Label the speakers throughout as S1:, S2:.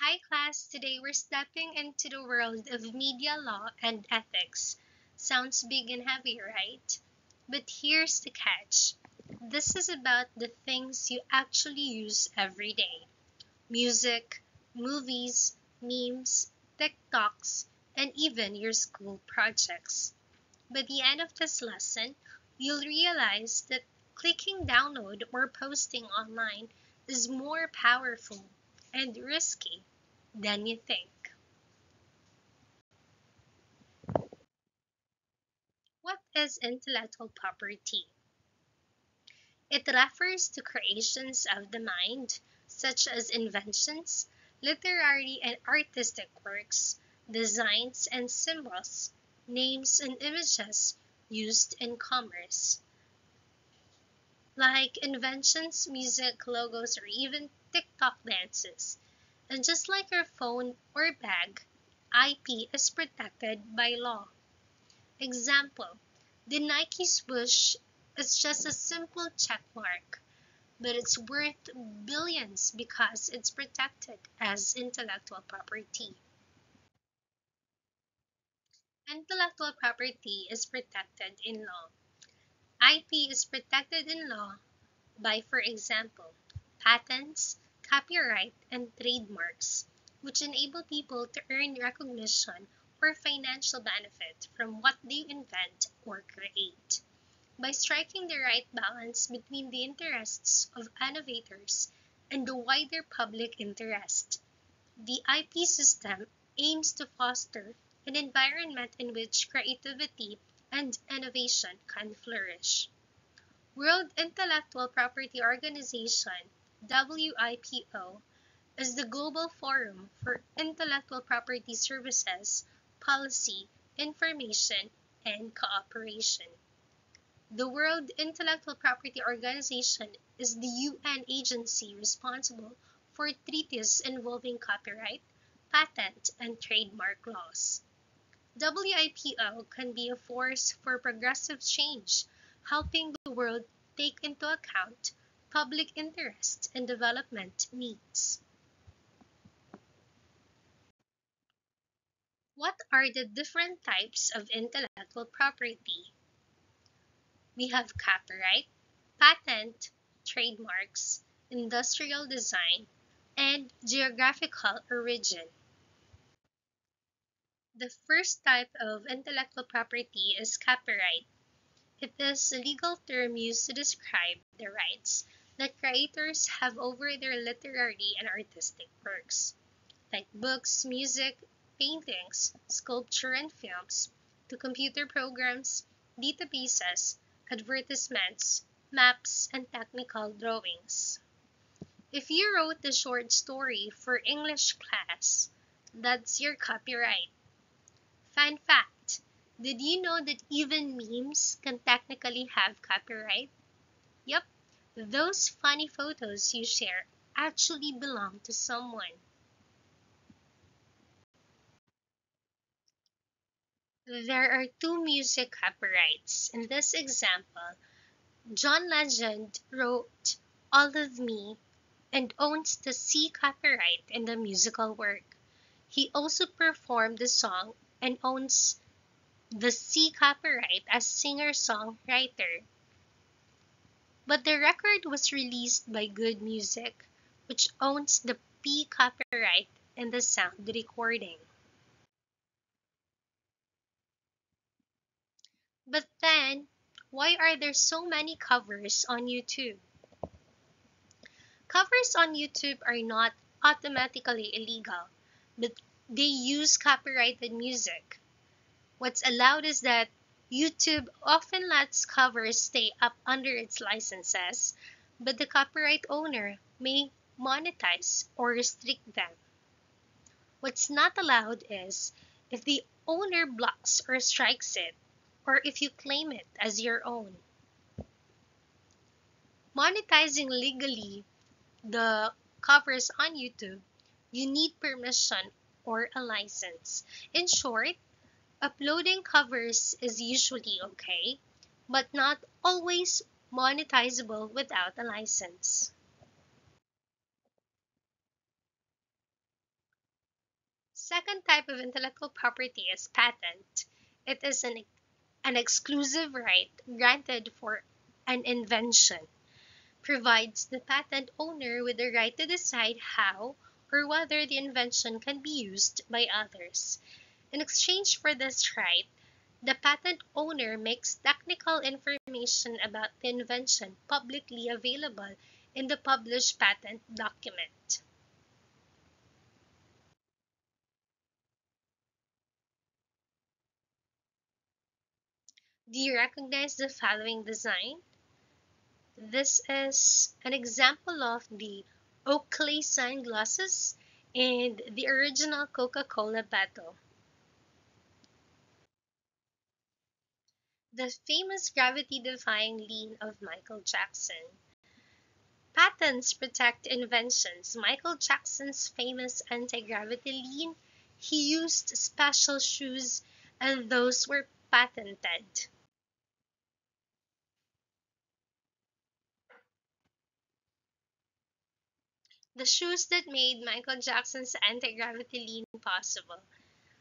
S1: Hi class, today we're stepping into the world of media law and ethics. Sounds big and heavy, right? But here's the catch. This is about the things you actually use every day. Music, movies, memes, TikToks, and even your school projects. By the end of this lesson, you'll realize that clicking download or posting online is more powerful and risky than you think. What is intellectual property? It refers to creations of the mind, such as inventions, literary and artistic works, designs and symbols, names and images used in commerce, like inventions, music, logos, or even TikTok dances. And just like your phone or bag, IP is protected by law. Example, the Nike swoosh is just a simple check mark, but it's worth billions because it's protected as intellectual property. Intellectual property is protected in law. IP is protected in law by, for example, patents, copyright, and trademarks, which enable people to earn recognition or financial benefit from what they invent or create. By striking the right balance between the interests of innovators and the wider public interest, the IP system aims to foster an environment in which creativity and innovation can flourish. World Intellectual Property Organization (WIPO) is the global forum for intellectual property services, policy, information, and cooperation. The World Intellectual Property Organization is the UN agency responsible for treaties involving copyright, patent, and trademark laws. WIPO can be a force for progressive change, helping the world take into account public interest and development needs. What are the different types of intellectual property? We have copyright, patent, trademarks, industrial design, and geographical origin. The first type of intellectual property is copyright. It is a legal term used to describe the rights that creators have over their literary and artistic works, like books, music, paintings, sculpture, and films, to computer programs, databases, advertisements, maps, and technical drawings. If you wrote the short story for English class, that's your copyright. Fun fact, did you know that even memes can technically have copyright? Yep, those funny photos you share actually belong to someone. There are two music copyrights. In this example, John Legend wrote All of Me and owns the C copyright in the musical work. He also performed the song and owns the C copyright as singer-songwriter. But the record was released by Good Music, which owns the P copyright in the sound recording. But then, why are there so many covers on YouTube? Covers on YouTube are not automatically illegal, but they use copyrighted music. What's allowed is that YouTube often lets covers stay up under its licenses, but the copyright owner may monetize or restrict them. What's not allowed is if the owner blocks or strikes it, or if you claim it as your own. Monetizing legally the covers on YouTube, you need permission or a license. In short, uploading covers is usually okay, but not always monetizable without a license. Second type of intellectual property is patent. It is an exclusive right granted for an invention, provides the patent owner with the right to decide how or whether the invention can be used by others. In exchange for this right, the patent owner makes technical information about the invention publicly available in the published patent document. Do you recognize the following design? This is an example of the Oakley sunglasses and the original Coca-Cola bottle. The famous gravity-defying lean of Michael Jackson. Patents protect inventions. Michael Jackson's famous anti-gravity lean, he used special shoes and those were patented. The shoes that made Michael Jackson's anti-gravity lean possible.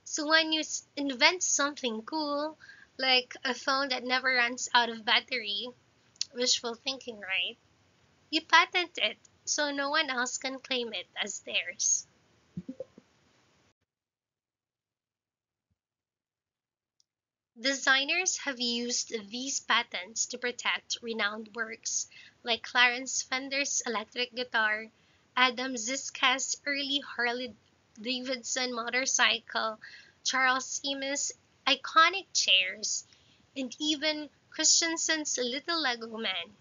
S1: So when you invent something cool, like a phone that never runs out of battery, wishful thinking, right? You patent it so no one else can claim it as theirs. Designers have used these patents to protect renowned works like Clarence Fender's electric guitar, Adam Zizka's early Harley Davidson motorcycle, Charles Eames' iconic chairs, and even Christensen's Little Lego Man.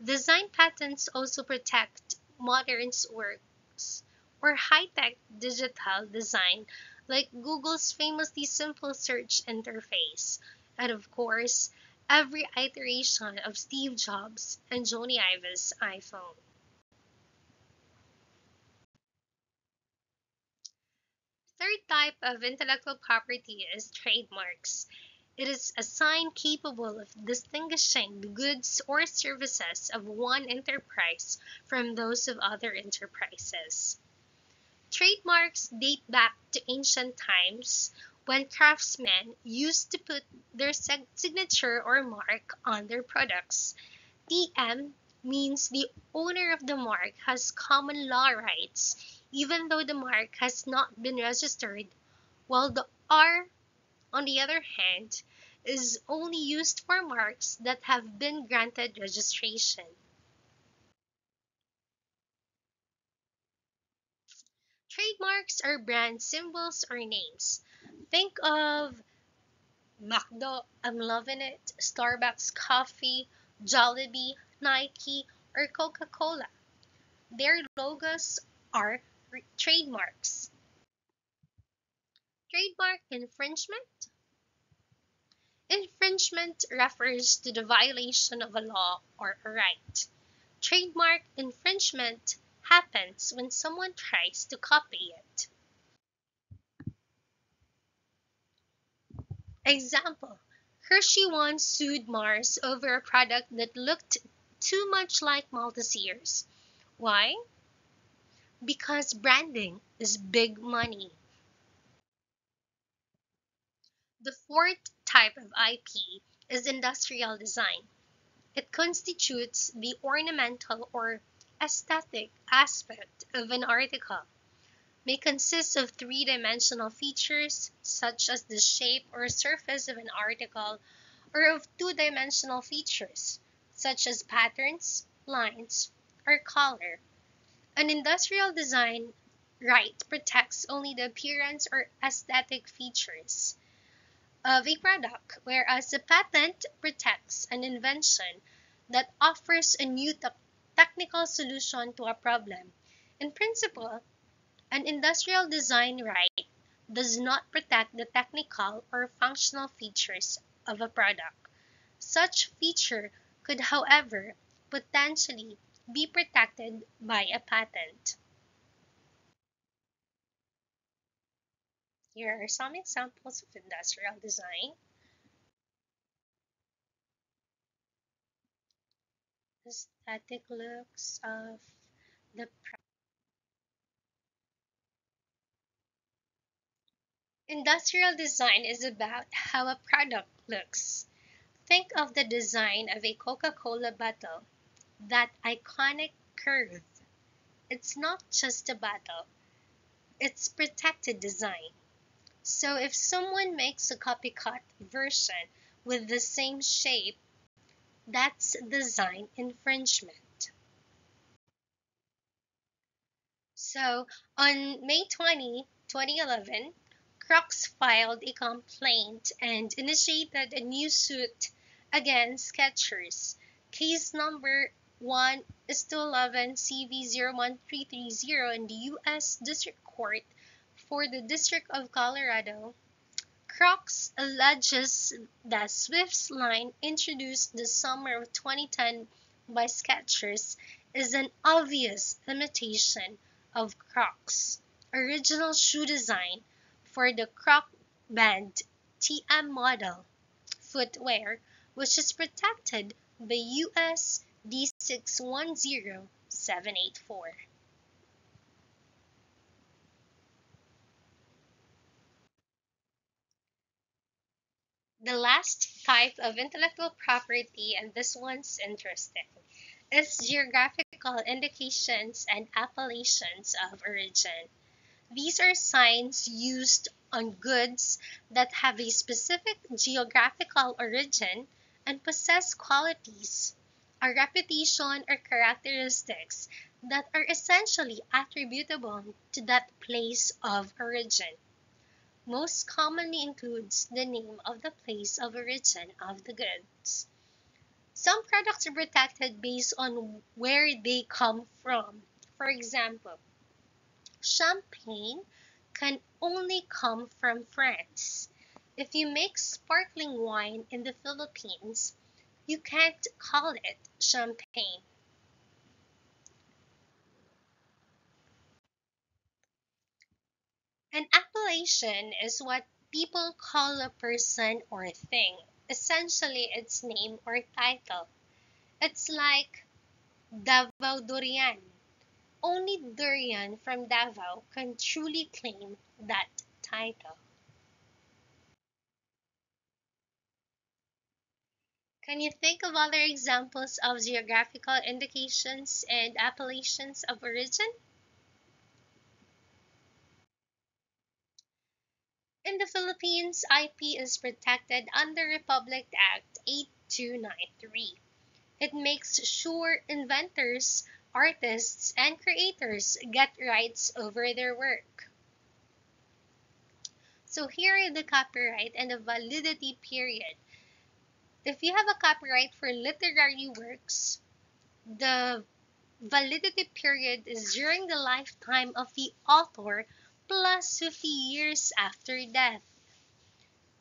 S1: Design patents also protect modern works or high-tech digital design like Google's famously simple search interface, and of course, every iteration of Steve Jobs and Jony Ive's iPhone. Third type of intellectual property is trademarks. It is a sign capable of distinguishing the goods or services of one enterprise from those of other enterprises. Trademarks date back to ancient times when craftsmen used to put their signature or mark on their products. TM means the owner of the mark has common law rights, even though the mark has not been registered, while the R, on the other hand, is only used for marks that have been granted registration. Trademarks are brand symbols or names. Think of McDo, I'm loving it, Starbucks coffee, Jollibee, Nike, or Coca-Cola. Their logos are trademarks. Trademark infringement. Infringement refers to the violation of a law or a right. Trademark infringement happens when someone tries to copy it. Example: Hershey once sued Mars over a product that looked too much like Maltesers. Why? Because branding is big money. The fourth type of IP is industrial design. It constitutes the ornamental or aesthetic aspect of an article. May consist of three-dimensional features such as the shape or surface of an article, or of two-dimensional features such as patterns, lines, or color. An industrial design right protects only the appearance or aesthetic features of a product, whereas a patent protects an invention that offers a new technical solution to a problem. In principle, an industrial design right does not protect the technical or functional features of a product. Such feature could, however, potentially be protected by a patent. Here are some examples of industrial design. Aesthetic looks of the Industrial design is about how a product looks. Think of the design of a Coca-Cola bottle, that iconic curve. It's not just a bottle, it's protected design. So if someone makes a copycat version with the same shape, that's design infringement. So on May 20, 2011, Crocs filed a complaint and initiated a new suit against Skechers. Case number 1 is to 11 CV01330 in the U.S. District Court for the District of Colorado. Crocs alleges that Swift's line, introduced the summer of 2010 by Skechers, is an obvious imitation of Crocs' original shoe design for the Croc Band TM model footwear, which is protected by US D610784. The last type of intellectual property, and this one's interesting, is geographical indications and appellations of origin. These are signs used on goods that have a specific geographical origin and possess qualities, a reputation, or characteristics that are essentially attributable to that place of origin. Most commonly includes the name of the place of origin of the goods. Some products are protected based on where they come from. For example, champagne can only come from France. If you make sparkling wine in the Philippines, you can't call it champagne. An appellation is what people call a person or thing, essentially its name or title. It's like Davao Durian. Only durian from Davao can truly claim that title. Can you think of other examples of geographical indications and appellations of origin? In the Philippines, IP is protected under Republic Act 8293. It makes sure inventors, artists, and creators get rights over their work. So here are the copyright and the validity period. If you have a copyright for literary works, the validity period is during the lifetime of the author plus 50 years after death.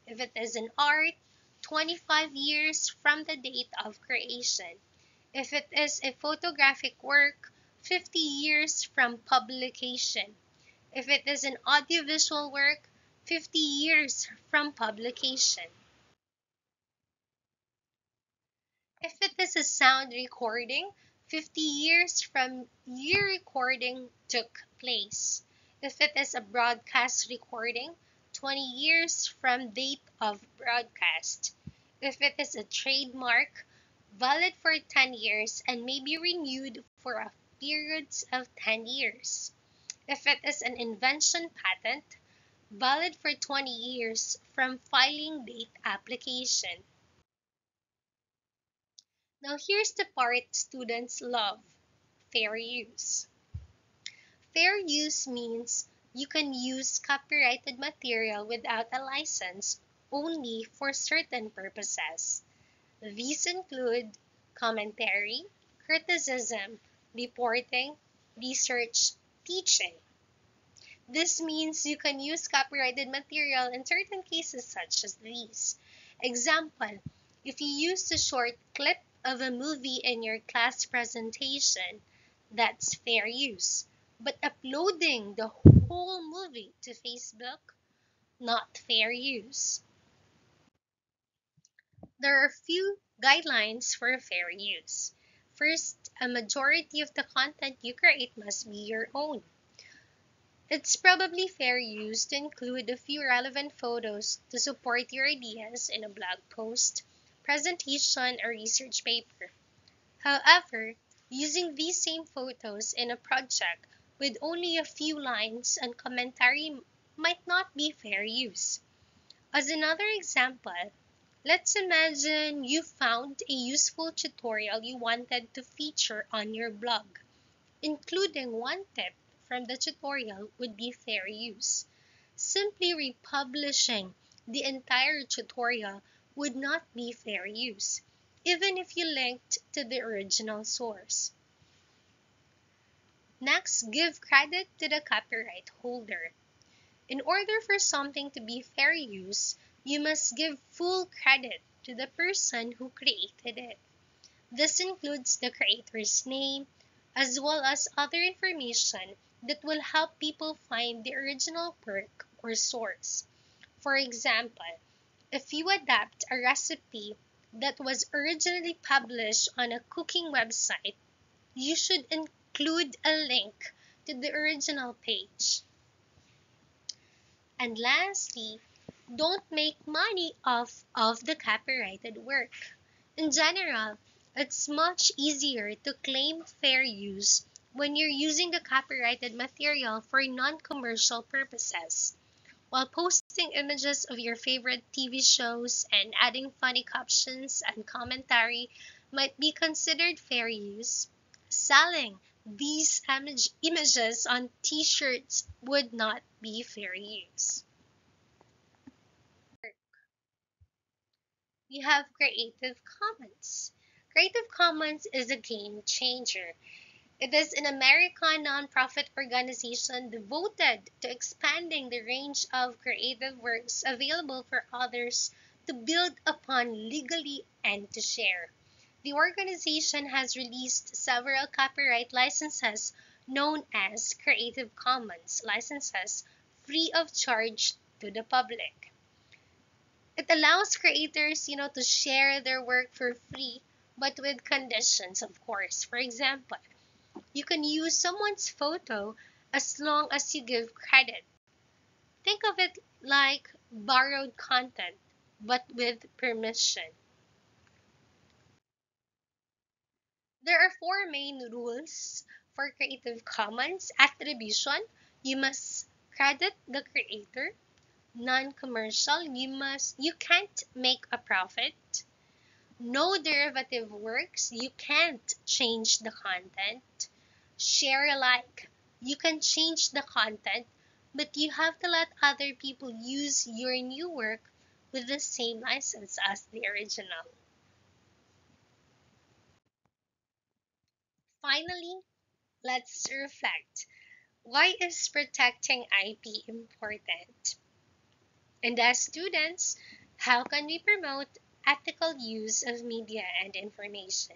S1: If it is an art, 25 years from the date of creation. If it is a photographic work, 50 years from publication. If it is an audiovisual work, 50 years from publication. If it is a sound recording, 50 years from year recording took place. If it is a broadcast recording, 20 years from date of broadcast. If it is a trademark, valid for 10 years and may be renewed for a periods of 10 years. If it is an invention patent, valid for 20 years from filing date application. Now here's the part students love: fair use. Fair use means you can use copyrighted material without a license only for certain purposes. These include commentary, criticism, reporting, research, teaching. This means you can use copyrighted material in certain cases such as these. Example, if you use a short clip of a movie in your class presentation, that's fair use. But uploading the whole movie to Facebook, not fair use. There are few guidelines for fair use. First, a majority of the content you create must be your own. It's probably fair use to include a few relevant photos to support your ideas in a blog post, presentation, or research paper. However, using these same photos in a project with only a few lines and commentary might not be fair use. As another example, let's imagine you found a useful tutorial you wanted to feature on your blog. Including one tip from the tutorial would be fair use. Simply republishing the entire tutorial would not be fair use, even if you linked to the original source. Next, give credit to the copyright holder. In order for something to be fair use, you must give full credit to the person who created it. This includes the creator's name, as well as other information that will help people find the original work or source. For example, if you adapt a recipe that was originally published on a cooking website, you should include a link to the original page. And lastly, don't make money off of the copyrighted work. In general, it's much easier to claim fair use when you're using the copyrighted material for non-commercial purposes. While posting images of your favorite TV shows and adding funny captions and commentary might be considered fair use, selling these images on t-shirts would not be fair use. We have Creative Commons. Creative Commons is a game changer. It is an American nonprofit organization devoted to expanding the range of creative works available for others to build upon legally and to share. The organization has released several copyright licenses known as Creative Commons licenses free of charge to the public. It allows creators, to share their work for free, but with conditions, of course. For example, you can use someone's photo as long as you give credit. Think of it like borrowed content, but with permission. There are four main rules for Creative Commons attribution. You must credit the creator. Non-commercial, you can't make a profit. No derivative works, you can't change the content. Share alike, you can change the content, but you have to let other people use your new work with the same license as the original. Finally, let's reflect. Why is protecting IP important? And as students, how can we promote ethical use of media and information?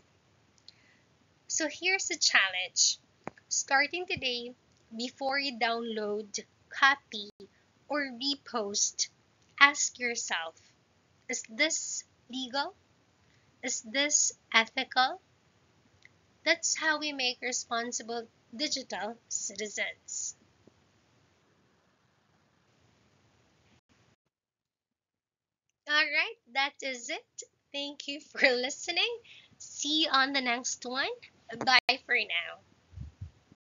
S1: So here's a challenge. Starting today, before you download, copy, or repost, ask yourself, is this legal? Is this ethical? That's how we make responsible digital citizens. All right, that is it. Thank you for listening. See you on the next one. Bye for now.